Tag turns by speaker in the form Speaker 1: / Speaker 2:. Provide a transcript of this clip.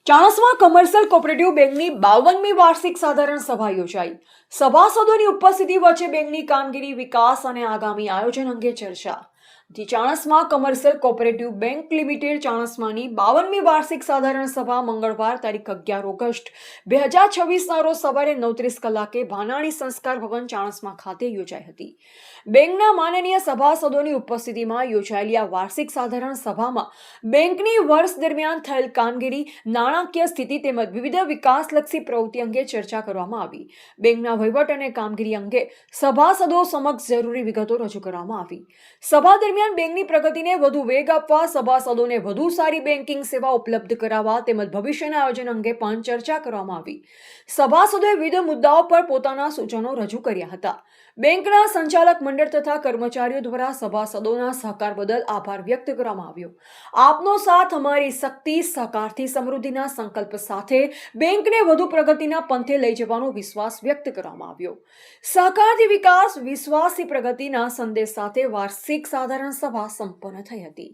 Speaker 1: Chanasma commercial cooperative બેંકની 52મી વાર્ષિક સાધારણ સભા યોજાઈ. સભાસદોની ઉપસ્થિતિ વચ્ચે બેંકની કામગીરી, વિકાસ અને આગામી આયોજન અંગે ચર્ચા. Chanasma commercial cooperative bank limited ચાણસ્માની 52મી વાર્ષિક સાધારણ સભા મંગળવાર તારીખ 11 ઓગસ્ટ 2026ના રોજ સવારે 9:30 કલાકે ભાનાણી સંસ્કાર ભવન ચાણસ્મા ખાતે યોજાઈ હતી. બેંકના માનનીય સભાસદોની ઉપસ્થિતિમાં યોજાયેલી આ વાર્ષિક સાધારણ સભામાં બેંકની વર્ષ દરમિયાન થયેલ કામગીરી, નાણાકીય સ્થિતિ તેમજ વિવિધ વિકાસલક્ષી પ્રવૃત્તિ અંગે ચર્ચા કરવામાં આવી. બેંકના વહીવટ અને કામગીરી અંગે સભાસદો સમક્ષ જરૂરી વિગતો રજૂ કરવામાં આવી. સભા દરમિયાન બેંકની પ્રગતિને વધુ વેગ આપવા, સભાસદોને વધુ સારી બેંકિંગ સેવા ઉપલબ્ધ કરાવવા તેમજ ભવિષ્યના આયોજન અંગે પણ ચર્ચા કરવામાં આવી. સભાસદોએ વિવિધ મુદ્દાઓ પર પોતાના સૂચનો રજૂ કર્યા હતા. બેંકના સંચાલક મંડળ તથા કર્મચારીઓ દ્વારા સભાસદોના સહકાર બદલ આભાર વ્યક્ત કરવામાં આવ્યો. આપનો સાથ અમારી શક્તિ, સહકારથી સમૃદ્ધિના સંકલ્પ સાથે બેંકને વધુ પ્રગતિના પંથે લઈ જવાનો વિશ્વાસ વ્યક્ત કરવામાં આવ્યો. સહકારથી વિકાસ, વિશ્વાસથી પ્રગતિના સંદેશ સાથે વાર્ષિક સાધારણ સભા સંપન્ન થઈ હતી.